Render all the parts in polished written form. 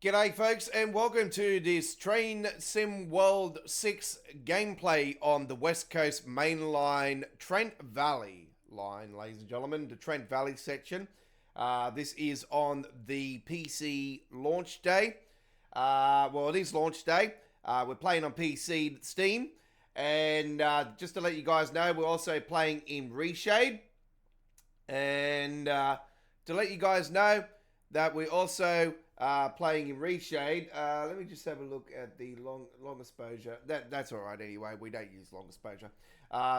G'day folks and welcome to this Train Sim World 6 gameplay on the West Coast Mainline Trent Valley line, ladies and gentlemen, the Trent Valley section. This is on the PC launch day. Well, it is launch day. We're playing on PC Steam, and just to let you guys know, we're also playing in Reshade. And to let you guys know that we're also playing in Reshade. Let me just have a look at the long exposure. That's all right anyway. We don't use long exposure.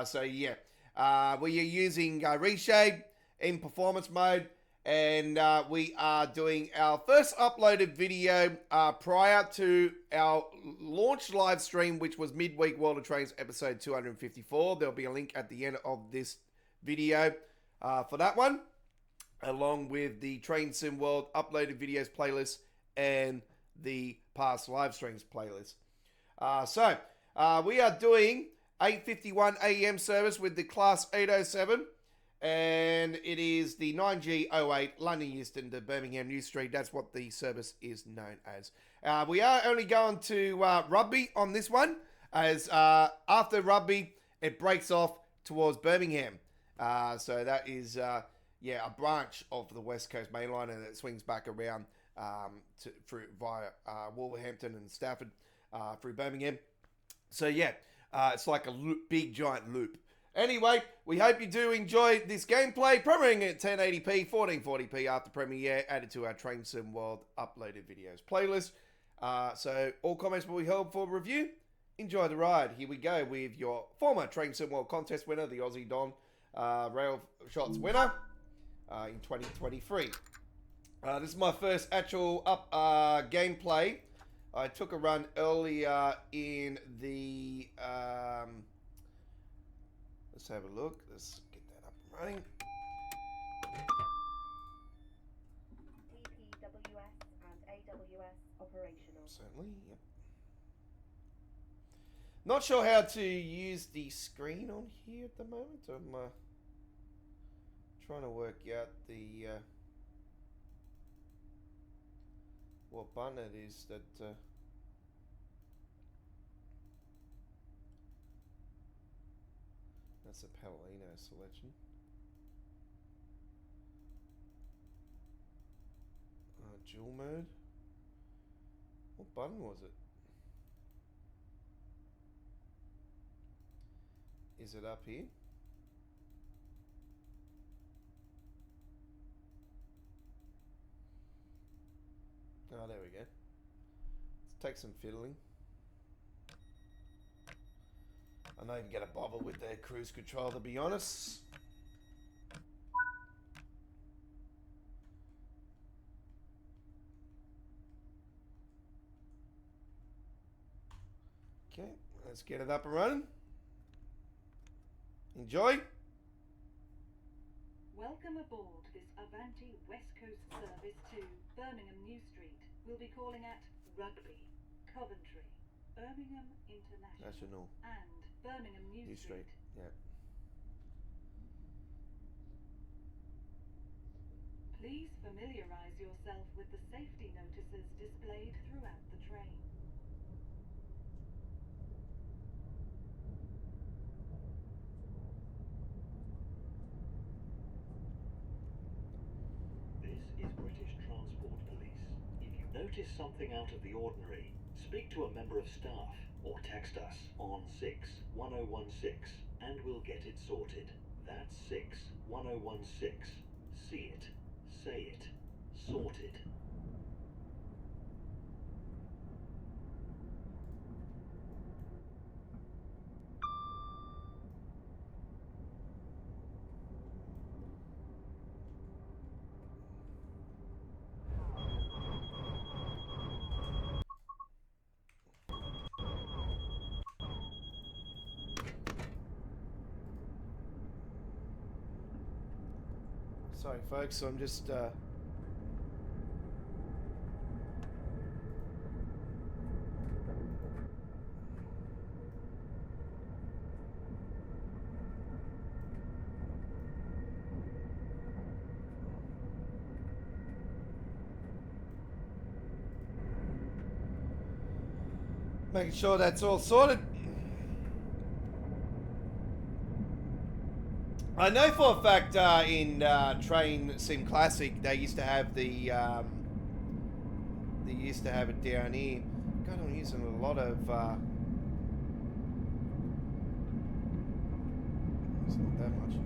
So yeah, we are using Reshade in performance mode, and we are doing our first uploaded video prior to our launch live stream, which was Midweek World of Trains episode 254. There'll be a link at the end of this video for that one, along with the Train Sim World uploaded videos playlist and the past live streams playlist. So we are doing 8:51 a.m. service with the Class 807, and it is the 9G08 London Euston to Birmingham New Street. That's what the service is known as. We are only going to Rugby on this one, as after Rugby it breaks off towards Birmingham. So that is a branch of the West Coast Mainline, and it swings back around via Wolverhampton and Stafford through Birmingham. So yeah, it's like a big giant loop. Anyway, we hope you do enjoy this gameplay. Premiering at 1080p, 1440p after premiere, added to our Train Sim World uploaded videos playlist. So all comments will be held for review. Enjoy the ride. Here we go with your former Train Sim World contest winner, the Aussie Don Rail Shots winner in 2023. This is my first actual gameplay. I took a run earlier in the... let's have a look. Let's get that up and running. TPWS and AWS operational. Certainly, yep. Not sure how to use the screen on here at the moment. I'm trying to work out the what button it is that that's a Palomino selection. Dual mode. What button was it? Is it up here? Oh, there we go. Let's take some fiddling. I'm not even going to bother with the cruise control, to be honest. Okay, let's get it up and running. Enjoy. Welcome aboard this Avanti West Coast service to Birmingham New Street. We'll be calling at Rugby, Coventry, Birmingham International, and Birmingham New Street. Yeah. Please familiarise yourself with the safety notices displayed throughout the train. This is British Transport Police. If you notice something out of the ordinary, speak to a member of staff or text us on 61016 and we'll get it sorted. That's 61016. See it, say it, sorted. Sorry folks, so I'm just Making sure that's all sorted. I know for a fact in Train Sim Classic they used to have the they used to have it down here. God, I'm using a lot of it's not that much.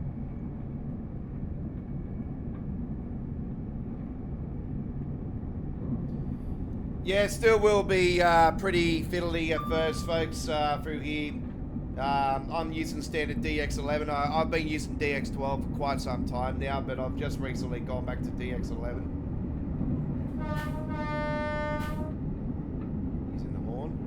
Yeah, still will be pretty fiddly at first, folks, through here. I'm using standard DX11. I've been using DX12 for quite some time now, but I've just recently gone back to DX11. Using the horn.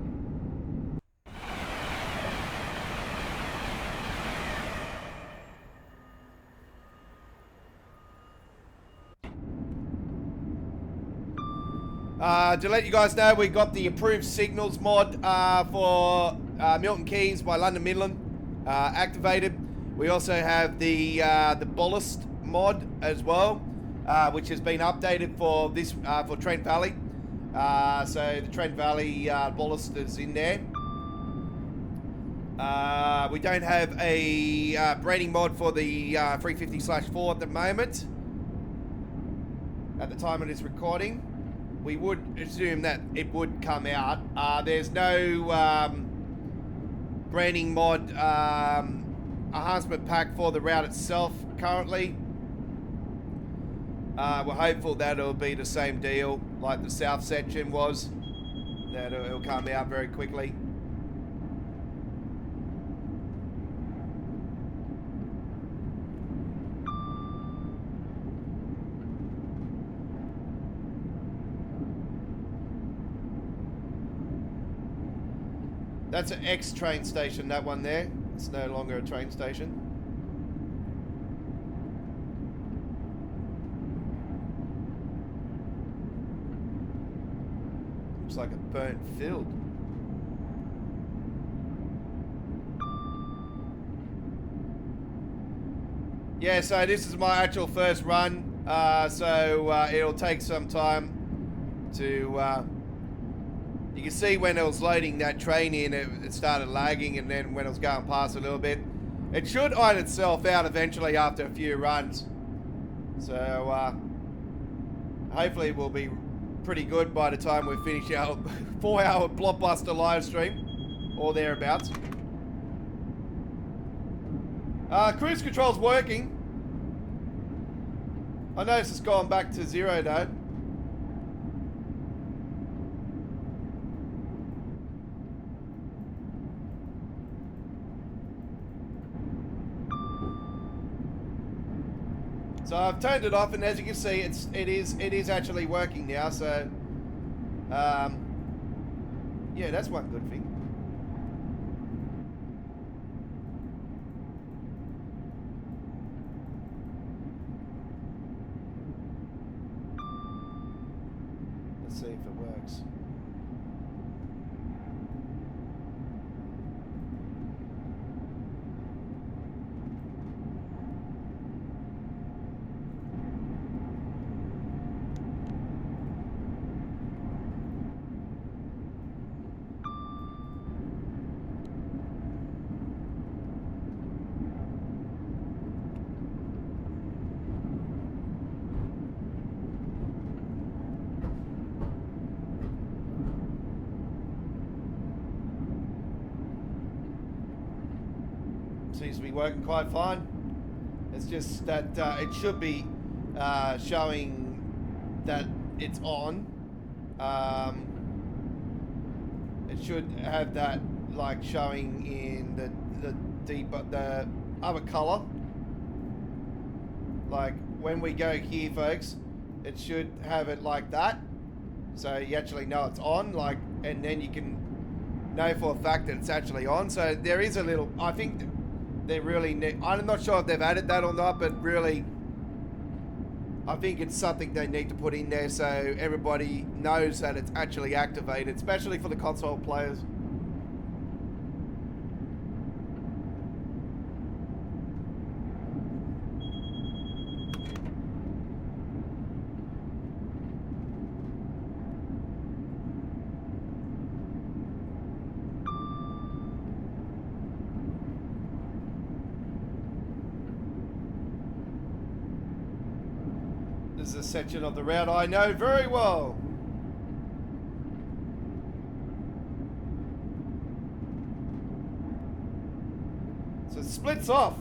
To let you guys know, we got the approved signals mod for Milton Keynes by London Midland activated. We also have the ballast mod as well, which has been updated for this for Trent Valley. So the Trent Valley ballast is in there. We don't have a branding mod for the 350/4 at the moment. At the time of this recording. We would assume that it would come out. There's no branding mod enhancement pack for the route itself currently. We're hopeful that it'll be the same deal like the south section was. That it'll come out very quickly. That's an ex-train station, that one there. It's no longer a train station. Looks like a burnt field. Yeah, so this is my actual first run. So it'll take some time to... You can see when it was loading that train in, it started lagging, and then when it was going past a little bit, it should iron itself out eventually after a few runs. So hopefully it will be pretty good by the time we finish our 4-hour blockbuster live stream, or thereabouts. Cruise control's working. I noticed it's gone back to 0 though. So I've turned it off, and as you can see, it is actually working now. So, yeah, that's one good thing. Let's see if it works. Seems to be working quite fine. It's just that it should be showing that it's on. It should have that like showing in the other color. Like when we go here, folks, it should have it like that. So you actually know it's on, like, and then you can know for a fact that it's actually on. So there is a little, I think they really need, I'm not sure if they've added that or not, but really I think it's something they need to put in there so everybody knows that it's actually activated, especially for the console players. a section of the route I know very well. So it splits off.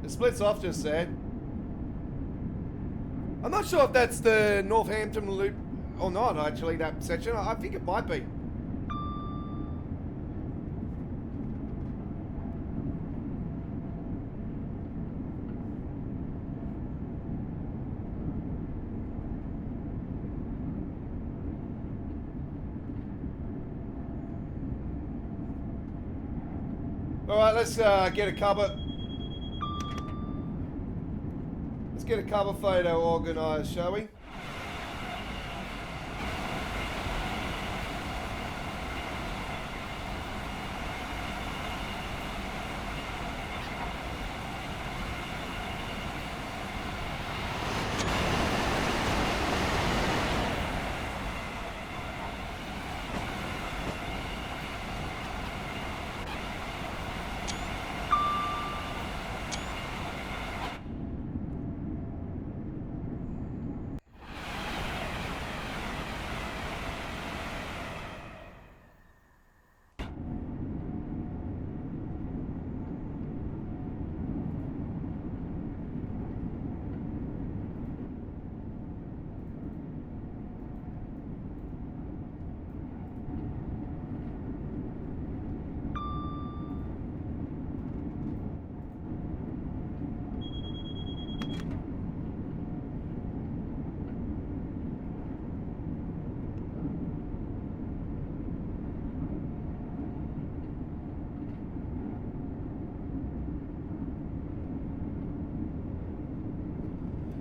It splits off just there. I'm not sure if that's the Northampton loop or not, actually, that section. I think it might be. All right, let's get a cover. Let's get a cover photo organised, shall we?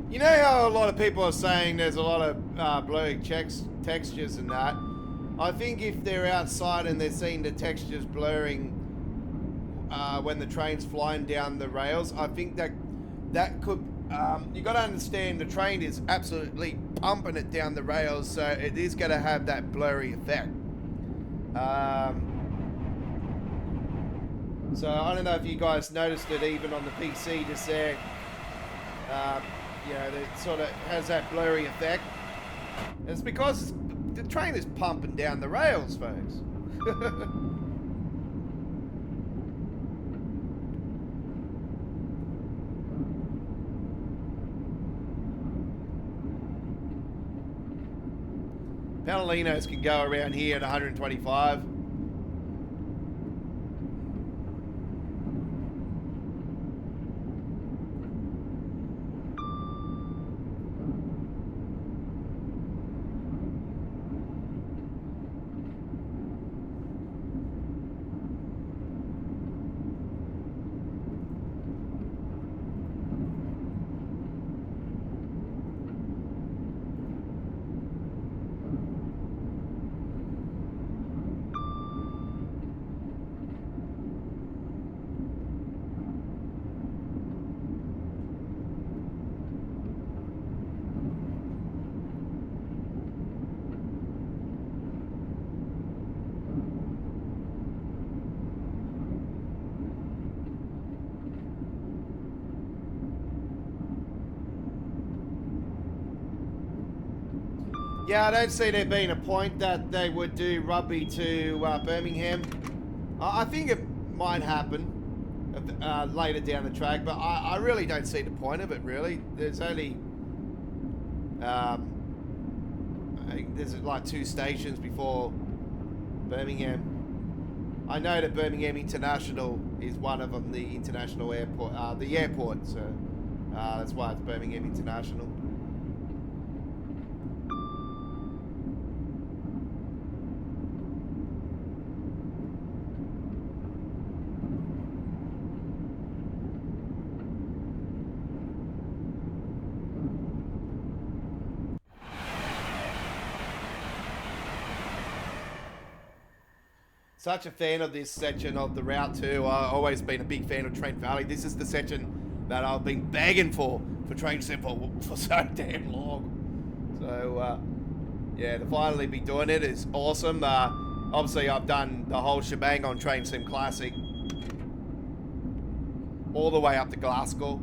You know how a lot of people are saying there's a lot of blurry textures and that? I think if they're outside and they're seeing the textures blurring when the train's flying down the rails, I think that could... you got to understand the train is absolutely pumping it down the rails, so it is going to have that blurry effect. So I don't know if you guys noticed it even on the PC just there. You know, it sort of has that blurry effect. It's because the train is pumping down the rails, folks. Panelinos can go around here at 125. Yeah, I don't see there being a point that they would do Rugby to Birmingham. I think it might happen later down the track, but I really don't see the point of it, really. There's only... there's like 2 stations before Birmingham. I know that Birmingham International is one of them, the international airport, the airport, so that's why it's Birmingham International. Such a fan of this section of the route too. I've always been a big fan of Trent Valley. This is the section that I've been begging for Train Sim for so damn long. So yeah, to finally be doing it is awesome. Obviously I've done the whole shebang on Train Sim Classic. all the way up to Glasgow.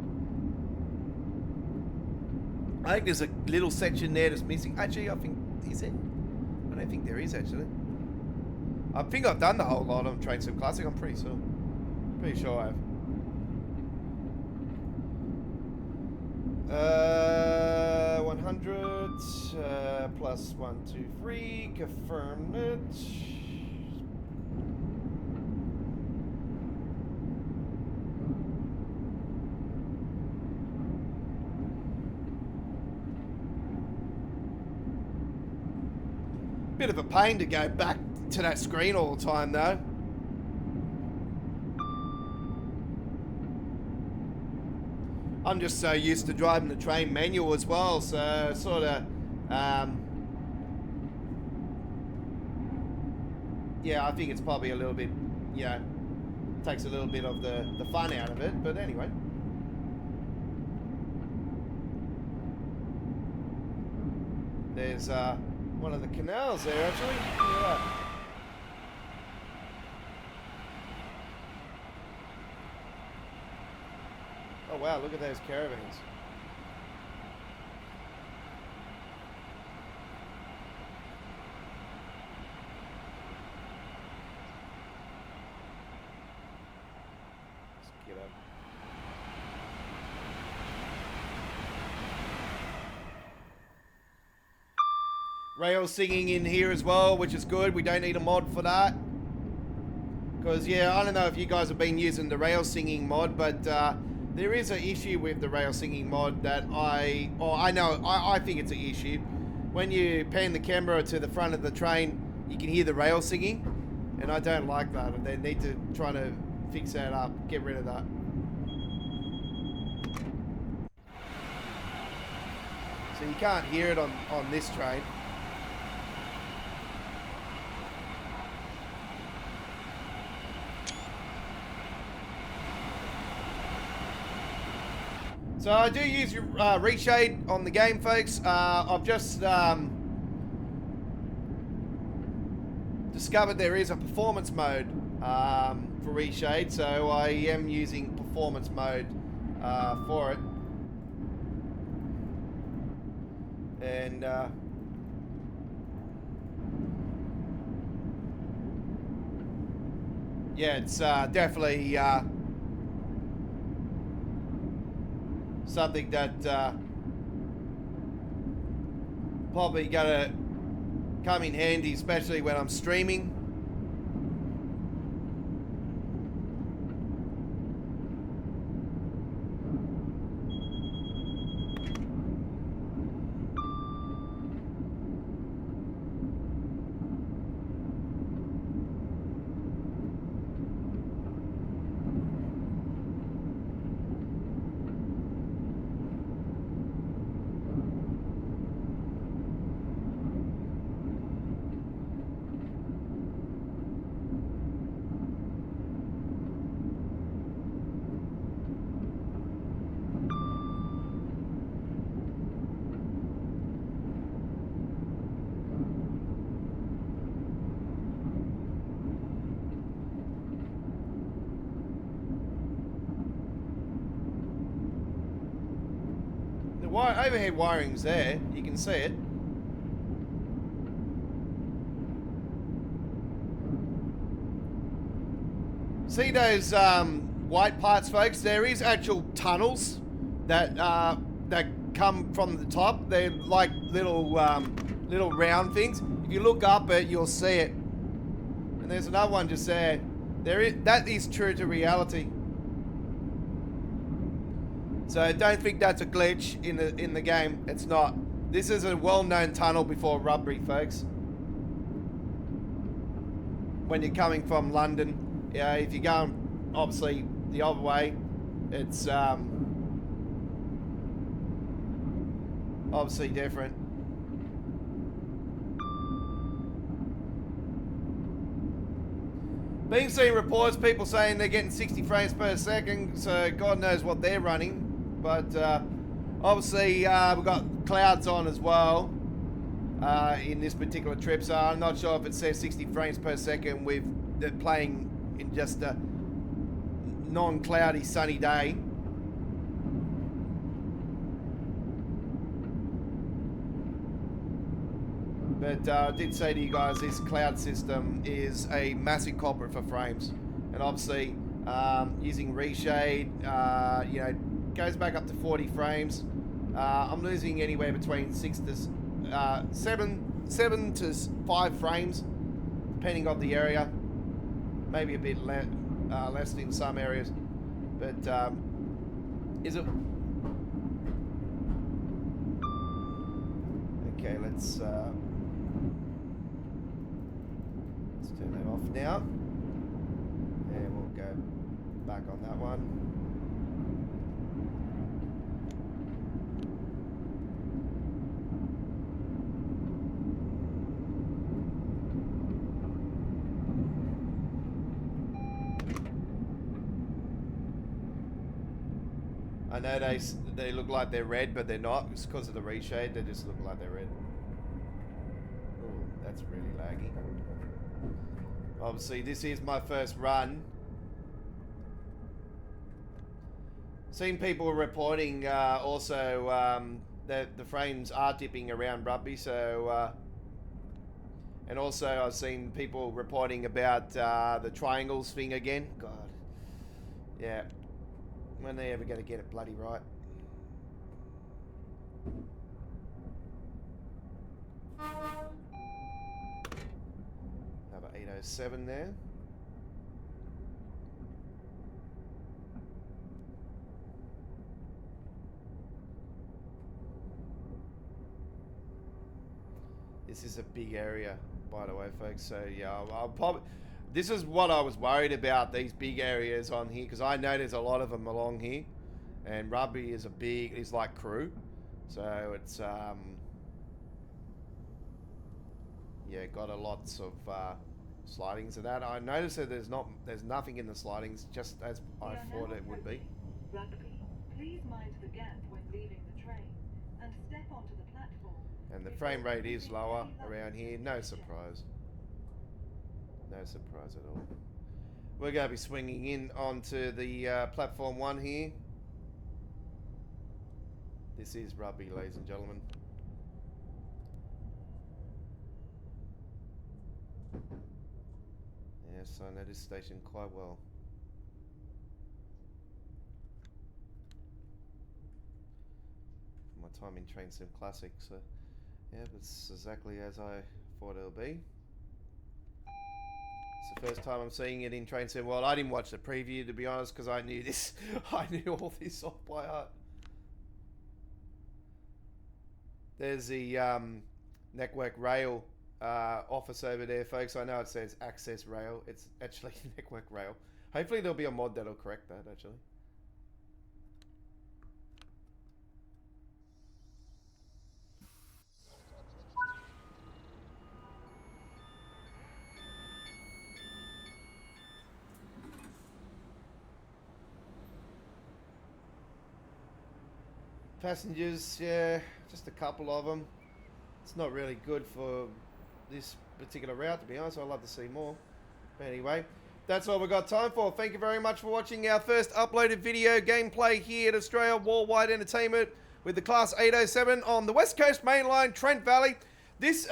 I think there's a little section there that's missing. Actually, I think, is it? I don't think there is, actually. I think I've done the whole lot on Train Sim Classic. I'm pretty sure. Pretty sure I have. 100 plus 1, 2, 3. Confirm it. Bit of a pain to go back to that screen all the time, though. I'm just so used to driving the train manual as well, so sort of, yeah, I think it's probably a little bit, you know, takes a little bit of the fun out of it, but anyway. There's one of the canals there, actually. Look at that. Oh wow, look at those caravans. Let's get up. Rail singing in here as well, which is good. We don't need a mod for that. Because, yeah, I don't know if you guys have been using the rail singing mod, but there is an issue with the rail singing mod that I think it's an issue. When you pan the camera to the front of the train, you can hear the rail singing, and I don't like that. They need to try to fix that up, get rid of that. So you can't hear it on this train. So I do use Reshade on the game, folks. I've just discovered there is a performance mode for Reshade, so I am using performance mode for it. And yeah, it's definitely something that probably gonna come in handy, especially when I'm streaming. Overhead wiring's there, you can see it. See those white parts, folks? There is actual tunnels that that come from the top. They're like little little round things. If you look up it, you'll see it. And there's another one just there. That is true to reality. So don't think that's a glitch in the game. It's not. This is a well-known tunnel before Rugby, folks. When you're coming from London, yeah, if you're going obviously the other way, it's obviously different. Being seen reports, people saying they're getting 60 frames per second, so God knows what they're running. But obviously we've got clouds on as well in this particular trip, so I'm not sure if it says 60 frames per second with playing in just non-cloudy sunny day. But I did say to you guys, this cloud system is a massive culprit for frames. And obviously, using Reshade, you know, goes back up to 40 frames. I'm losing anywhere between 7 to 5 frames, depending on the area. Maybe a bit less in some areas. But is it? Okay, let's turn that off now, and we'll go back on that one. I know they look like they're red, but they're not. It's because of the reshade. They just look like they're red. Ooh, that's really laggy. Obviously, this is my first run. Seen people reporting also that the frames are dipping around Rugby. So, and also I've seen people reporting about the triangles thing again. God, yeah. When are they ever going to get it bloody right? Number 807 there. This is a big area, by the way, folks. So yeah, I'll probably... This is what I was worried about, these big areas on here, because I know there's a lot of them along here, and Rugby is is like Crew, so it's yeah, got a lots of slidings of that. I noticed that there's nothing in the slidings, just as I thought it would be. Rugby, please mind the gap when leaving the train, and step onto the platform. And the frame rate is lower around here, no surprise. No surprise at all. We're going to be swinging in onto the platform 1 here. This is Rugby, ladies and gentlemen. Yes, I know this station quite well. My time in Train Sim Classic, so yeah, it's exactly as I thought it would be. It's the first time I'm seeing it in Train Sim World. I didn't watch the preview, to be honest, because I knew this. I knew all this off by heart. There's the Network Rail office over there, folks. I know it says Access Rail. It's actually Network Rail. Hopefully there'll be a mod that'll correct that, actually. Passengers, yeah, just a couple of them. It's not really good for this particular route, to be honest. I'd love to see more. But anyway, that's all we've got time for. Thank you very much for watching our first uploaded video gameplay here at Australia Worldwide Entertainment with the Class 807 on the West Coast Main Line, Trent Valley. This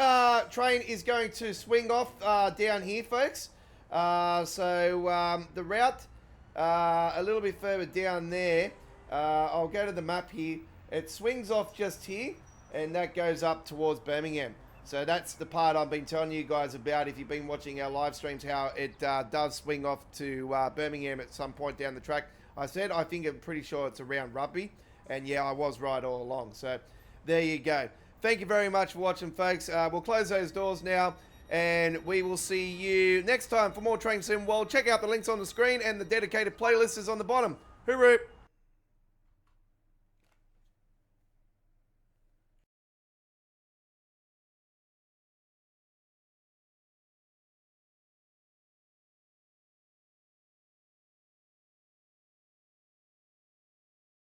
train is going to swing off down here, folks. So the route a little bit further down there. I'll go to the map here. It swings off just here, and that goes up towards Birmingham. So that's the part I've been telling you guys about if you've been watching our live streams, how it does swing off to Birmingham at some point down the track. I think I'm pretty sure it's around Rugby, and yeah, I was right all along. So there you go. Thank you very much for watching, folks. We'll close those doors now, and we will see you next time for more Train Sim World. Check out the links on the screen, and the dedicated playlist is on the bottom. Hooroo!